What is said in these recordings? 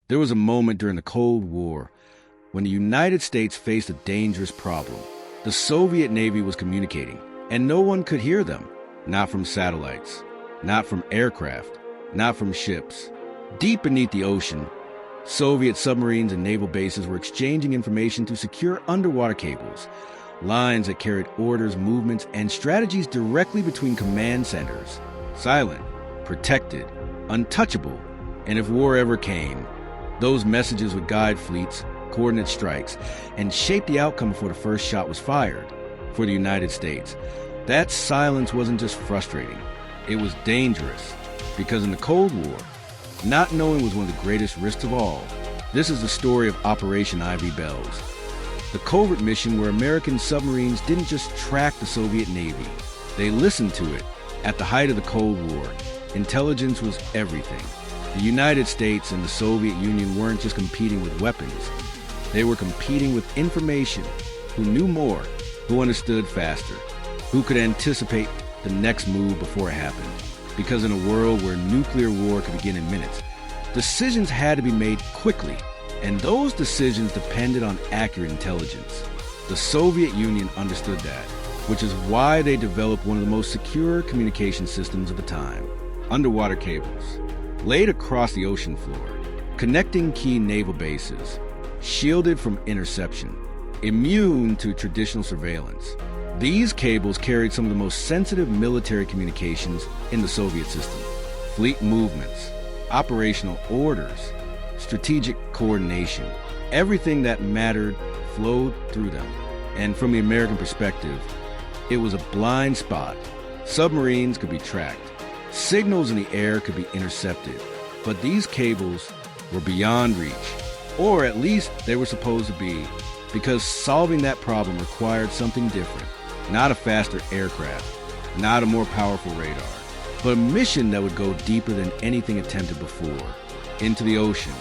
There was a moment during the Cold War when the United States faced a dangerous problem. The Soviet Navy was communicating, and no one could hear them. Not from satellites, not from aircraft, not from ships. Deep beneath the ocean, Soviet submarines and naval bases were exchanging information through secure underwater cables, lines that carried orders, movements, and strategies directly between command centers. Silent, protected, untouchable, and if war ever came, those messages would guide fleets, coordinate strikes, and shape the outcome before the first shot was fired. For the United States, that silence wasn't just frustrating, it was dangerous, because in the Cold War, not knowing was one of the greatest risks of all. This is the story of Operation Ivy Bells, the covert mission where American submarines didn't just track the Soviet Navy, they listened to it. At the height of the Cold War, intelligence was everything. The United States and the Soviet Union weren't just competing with weapons, they were competing with information. Who knew more, who understood faster, who could anticipate the next move before it happened. Because in a world where nuclear war could begin in minutes, decisions had to be made quickly, and those decisions depended on accurate intelligence. The Soviet Union understood that, which is why they developed one of the most secure communication systems of the time. Underwater cables, laid across the ocean floor, connecting key naval bases, shielded from interception, immune to traditional surveillance. These cables carried some of the most sensitive military communications in the Soviet system. Fleet movements, operational orders, strategic coordination. Everything that mattered flowed through them. And from the American perspective, it was a blind spot. Submarines could be tracked. Signals in the air could be intercepted. But these cables were beyond reach, or at least they were supposed to be, because solving that problem required something different. Not a faster aircraft, not a more powerful radar, but a mission that would go deeper than anything attempted before. Into the ocean,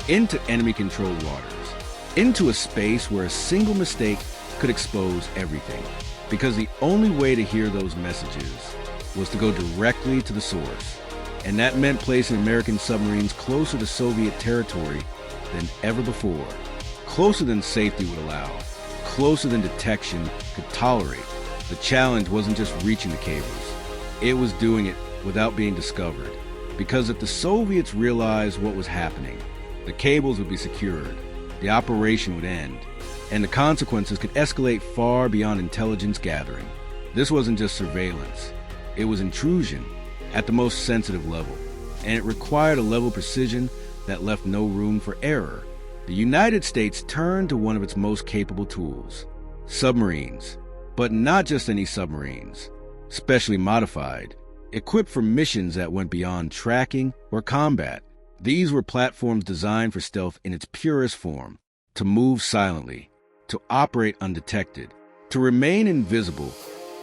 into enemy-controlled waters, into a space where a single mistake could expose everything. Because the only way to hear those messages was to go directly to the source. And that meant placing American submarines closer to Soviet territory than ever before. Closer than safety would allow, closer than detection could tolerate. The challenge wasn't just reaching the cables, it was doing it without being discovered. Because if the Soviets realized what was happening, the cables would be secured, the operation would end, and the consequences could escalate far beyond intelligence gathering. This wasn't just surveillance, it was intrusion at the most sensitive level, and it required a level of precision that left no room for error. The United States turned to one of its most capable tools, submarines. But not just any submarines, specially modified, equipped for missions that went beyond tracking or combat. These were platforms designed for stealth in its purest form, to move silently, to operate undetected, to remain invisible,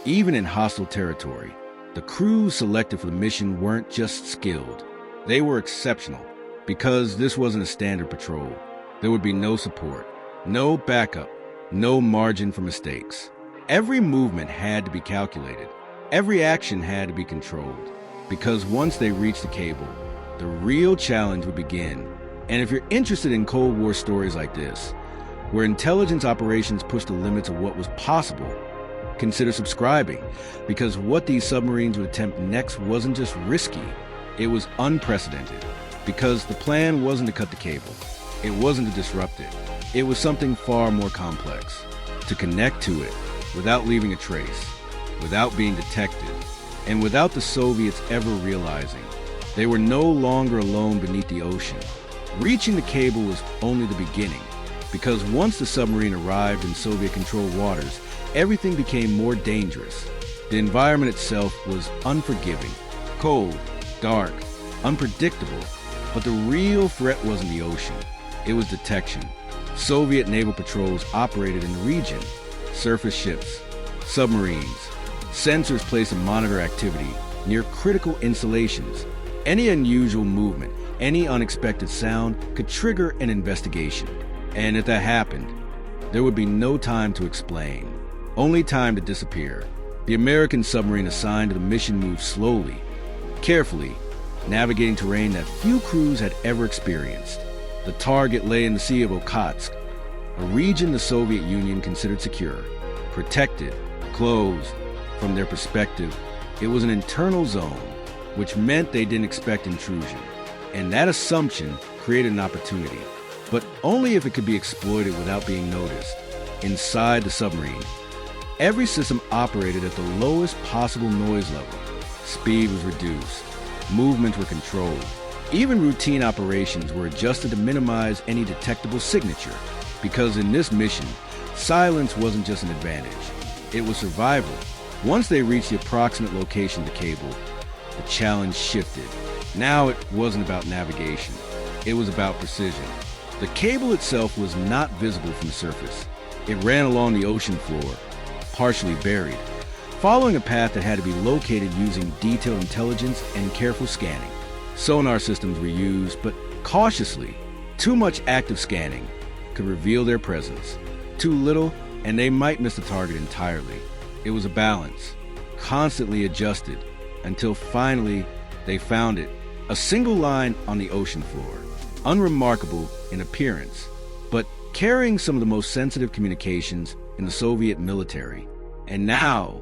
even in hostile territory. The crews selected for the mission weren't just skilled, they were exceptional, because this wasn't a standard patrol. There would be no support, no backup, no margin for mistakes. Every movement had to be calculated. Every action had to be controlled. Because once they reached the cable, the real challenge would begin. And if you're interested in Cold War stories like this, where intelligence operations pushed the limits of what was possible, consider subscribing. Because what these submarines would attempt next wasn't just risky, it was unprecedented. Because the plan wasn't to cut the cable. It wasn't to disrupt it. It was something far more complex. To connect to it, without leaving a trace, without being detected, and without the Soviets ever realizing. They were no longer alone beneath the ocean. Reaching the cable was only the beginning, because once the submarine arrived in Soviet-controlled waters, everything became more dangerous. The environment itself was unforgiving, cold, dark, unpredictable, but the real threat wasn't the ocean, it was detection. Soviet naval patrols operated in the region. Surface ships, submarines, sensors placed to monitor activity near critical installations. Any unusual movement, any unexpected sound could trigger an investigation. And if that happened, there would be no time to explain, only time to disappear. The American submarine assigned to the mission moved slowly, carefully, navigating terrain that few crews had ever experienced. The target lay in the Sea of Okhotsk, a region the Soviet Union considered secure, protected, closed. From their perspective, it was an internal zone, which meant they didn't expect intrusion. And that assumption created an opportunity, but only if it could be exploited without being noticed. Inside the submarine, every system operated at the lowest possible noise level. Speed was reduced, movements were controlled. Even routine operations were adjusted to minimize any detectable signature, because in this mission, silence wasn't just an advantage, it was survival. Once they reached the approximate location of the cable, the challenge shifted. Now it wasn't about navigation, it was about precision. The cable itself was not visible from the surface. It ran along the ocean floor, partially buried, following a path that had to be located using detailed intelligence and careful scanning. Sonar systems were used, but cautiously. Too much active scanning could reveal their presence. Too little, and they might miss the target entirely. It was a balance, constantly adjusted, until finally they found it. A single line on the ocean floor, unremarkable in appearance, but carrying some of the most sensitive communications in the Soviet military. And now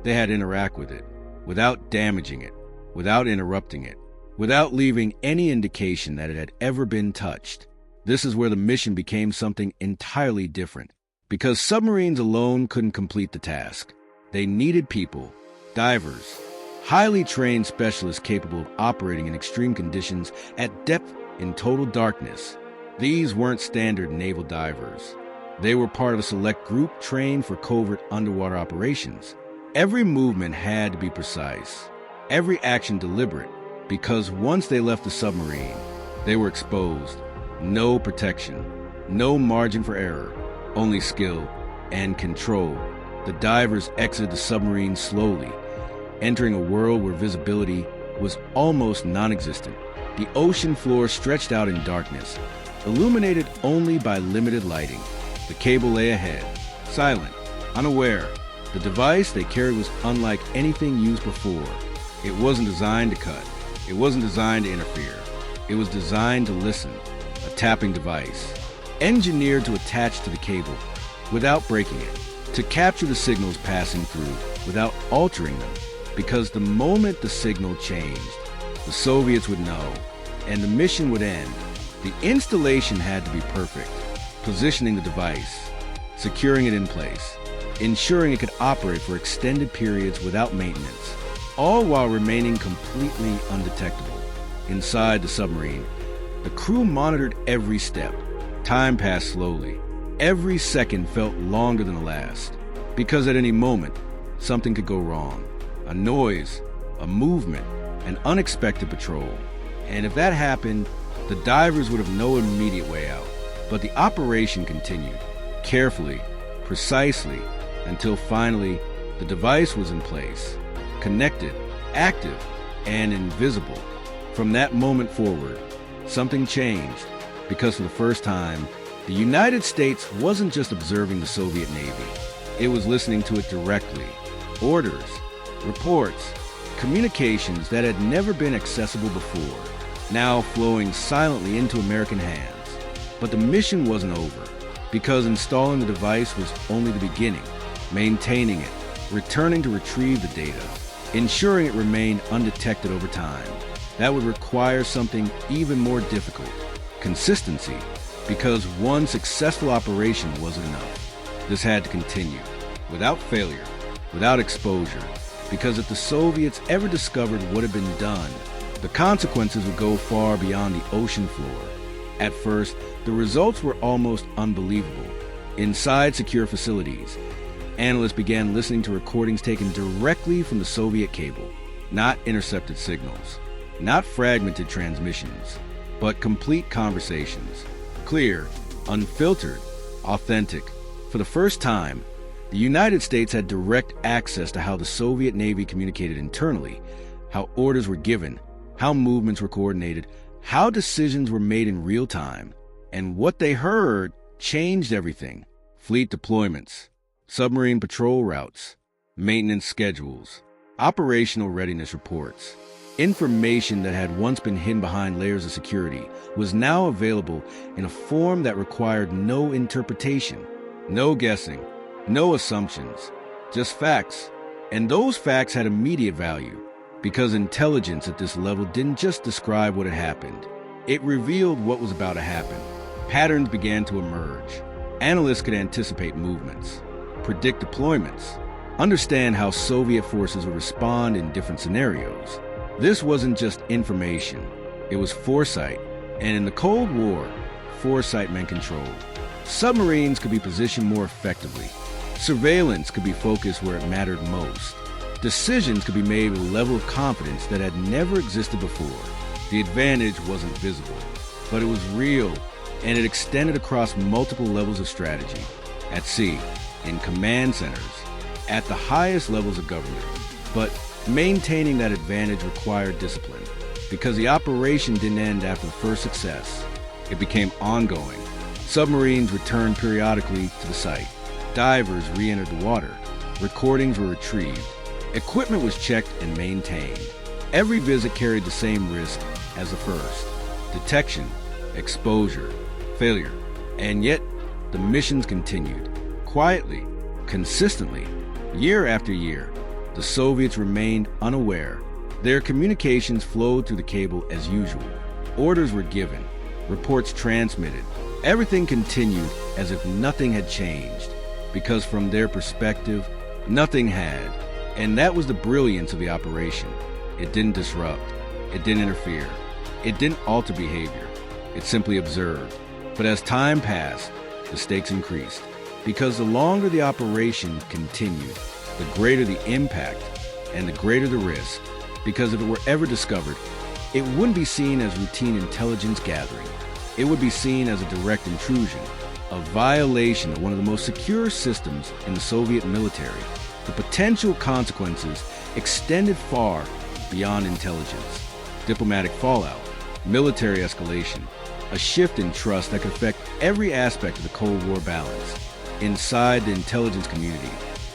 they had to interact with it, without damaging it, without interrupting it, without leaving any indication that it had ever been touched. This is where the mission became something entirely different, because submarines alone couldn't complete the task. They needed people, divers, highly trained specialists capable of operating in extreme conditions at depth in total darkness. These weren't standard naval divers. They were part of a select group trained for covert underwater operations. Every movement had to be precise, every action deliberate, because once they left the submarine, they were exposed. No protection, no margin for error, only skill and control. The divers exited the submarine slowly, entering a world where visibility was almost non-existent. The ocean floor stretched out in darkness, illuminated only by limited lighting. The cable lay ahead, silent, unaware. The device they carried was unlike anything used before. It wasn't designed to cut. It wasn't designed to interfere. It was designed to listen, a tapping device, engineered to attach to the cable without breaking it, to capture the signals passing through without altering them, because the moment the signal changed, the Soviets would know, and the mission would end. The installation had to be perfect, positioning the device, securing it in place, ensuring it could operate for extended periods without maintenance, all while remaining completely undetectable. Inside the submarine, the crew monitored every step. Time passed slowly. Every second felt longer than the last, because at any moment, something could go wrong. A noise, a movement, an unexpected patrol. And if that happened, the divers would have no immediate way out. But the operation continued, carefully, precisely, until finally the device was in place, connected, active, and invisible. From that moment forward, something changed, because for the first time, the United States wasn't just observing the Soviet Navy. It was listening to it directly. Orders, reports, communications that had never been accessible before, now flowing silently into American hands. But the mission wasn't over, because installing the device was only the beginning. Maintaining it, returning to retrieve the data, ensuring it remained undetected over time. That would require something even more difficult: consistency, because one successful operation wasn't enough. This had to continue, without failure, without exposure, because if the Soviets ever discovered what had been done, the consequences would go far beyond the ocean floor. At first, the results were almost unbelievable. Inside secure facilities, analysts began listening to recordings taken directly from the Soviet cable, not intercepted signals, not fragmented transmissions, but complete conversations. Clear, unfiltered, authentic. For the first time, the United States had direct access to how the Soviet Navy communicated internally, how orders were given, how movements were coordinated, how decisions were made in real time. And what they heard changed everything. Fleet deployments, submarine patrol routes, maintenance schedules, operational readiness reports. Information that had once been hidden behind layers of security was now available in a form that required no interpretation, no guessing, no assumptions, just facts. And those facts had immediate value, because intelligence at this level didn't just describe what had happened. It revealed what was about to happen. Patterns began to emerge. Analysts could anticipate movements, predict deployments, understand how Soviet forces would respond in different scenarios. This wasn't just information, it was foresight. And in the Cold War, foresight meant control. Submarines could be positioned more effectively. Surveillance could be focused where it mattered most. Decisions could be made with a level of confidence that had never existed before. The advantage wasn't visible, but it was real, and it extended across multiple levels of strategy. At sea, in command centers, at the highest levels of government. But maintaining that advantage required discipline, because the operation didn't end after the first success. It became ongoing. Submarines returned periodically to the site. Divers re-entered the water. Recordings were retrieved. Equipment was checked and maintained. Every visit carried the same risk as the first: detection, exposure, failure. And yet, the missions continued. Quietly, consistently, year after year, the Soviets remained unaware. Their communications flowed through the cable as usual. Orders were given, reports transmitted. Everything continued as if nothing had changed, because from their perspective, nothing had. And that was the brilliance of the operation. It didn't disrupt. It didn't interfere. It didn't alter behavior. It simply observed. But as time passed, the stakes increased, because the longer the operation continued, the greater the impact and the greater the risk, because if it were ever discovered, it wouldn't be seen as routine intelligence gathering. It would be seen as a direct intrusion, a violation of one of the most secure systems in the Soviet military. The potential consequences extended far beyond intelligence. Diplomatic fallout, military escalation, a shift in trust that could affect every aspect of the Cold War balance. Inside the intelligence community,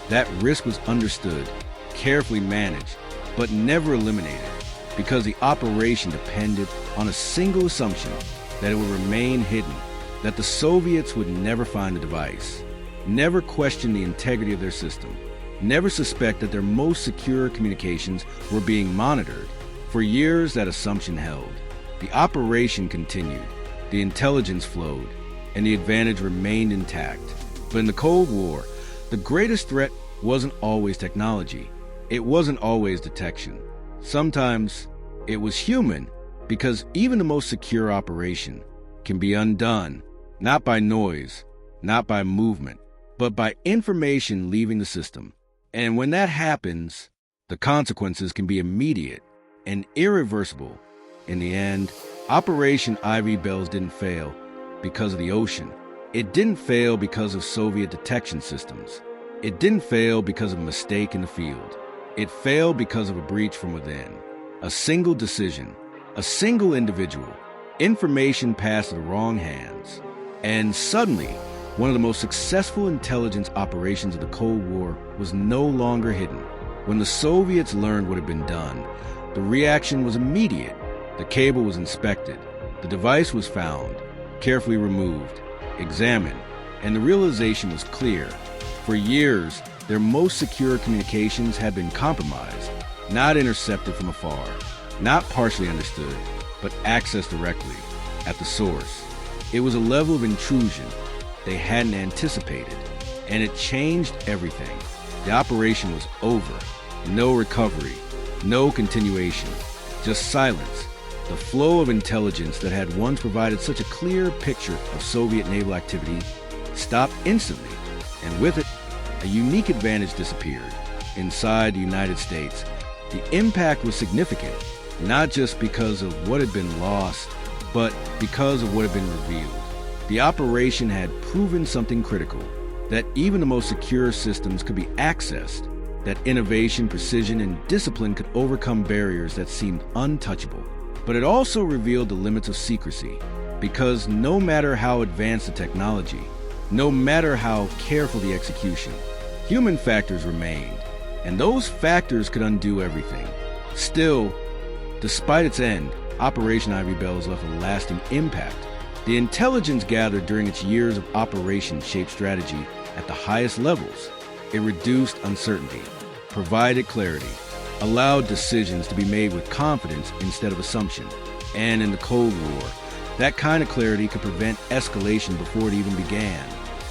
that risk was understood, carefully managed, but never eliminated, because the operation depended on a single assumption: that it would remain hidden, that the Soviets would never find the device, never question the integrity of their system, never suspect that their most secure communications were being monitored. For years, that assumption held. The operation continued, the intelligence flowed, and the advantage remained intact. But in the Cold War, the greatest threat wasn't always technology. It wasn't always detection. Sometimes it was human, because even the most secure operation can be undone, not by noise, not by movement, but by information leaving the system. And when that happens, the consequences can be immediate and irreversible. In the end, Operation Ivy Bells didn't fail because of the ocean. It didn't fail because of Soviet detection systems. It didn't fail because of a mistake in the field. It failed because of a breach from within. A single decision, a single individual. Information passed to the wrong hands. And suddenly, one of the most successful intelligence operations of the Cold War was no longer hidden. When the Soviets learned what had been done, the reaction was immediate. The cable was inspected. The device was found, carefully removed, examined, and the realization was clear. For years, their most secure communications had been compromised, not intercepted from afar, not partially understood, but accessed directly, at the source. It was a level of intrusion they hadn't anticipated, and it changed everything. The operation was over. No recovery, no continuation, just silence. The flow of intelligence that had once provided such a clear picture of Soviet naval activity stopped instantly, and with it, a unique advantage disappeared. Inside the United States, the impact was significant, not just because of what had been lost, but because of what had been revealed. The operation had proven something critical: that even the most secure systems could be accessed, that innovation, precision, and discipline could overcome barriers that seemed untouchable. But it also revealed the limits of secrecy, because no matter how advanced the technology, no matter how careful the execution, human factors remained, and those factors could undo everything. Still, Despite its end, Operation Ivy Bells left a lasting impact. The intelligence gathered during its years of operation shaped strategy at the highest levels. It reduced uncertainty, provided clarity, allowed decisions to be made with confidence instead of assumption. And in the Cold War, that kind of clarity could prevent escalation before it even began,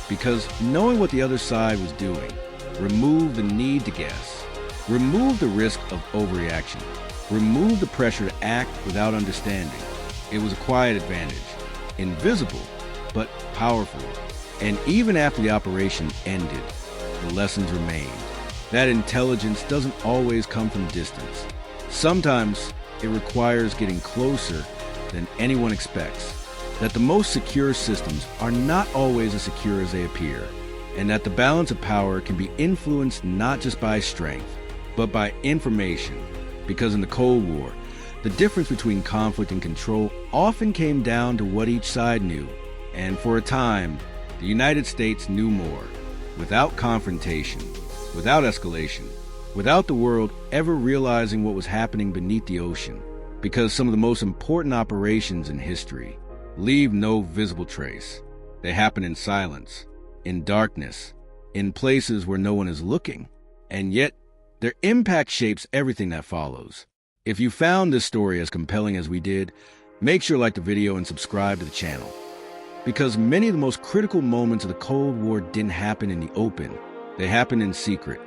because knowing what the other side was doing removed the need to guess, removed the risk of overreaction, removed the pressure to act without understanding. It was a quiet advantage, invisible but powerful. And even after the operation ended, the lessons remained. That intelligence doesn't always come from distance. Sometimes it requires getting closer than anyone expects. That the most secure systems are not always as secure as they appear. And that the balance of power can be influenced not just by strength, but by information. Because in the Cold War, the difference between conflict and control often came down to what each side knew. And for a time, the United States knew more. Without confrontation, without escalation, without the world ever realizing what was happening beneath the ocean. Because some of the most important operations in history leave no visible trace. They happen in silence, in darkness, in places where no one is looking. And yet, their impact shapes everything that follows. If you found this story as compelling as we did, make sure to like the video and subscribe to the channel. Because many of the most critical moments of the Cold War didn't happen in the open. They happened in secret,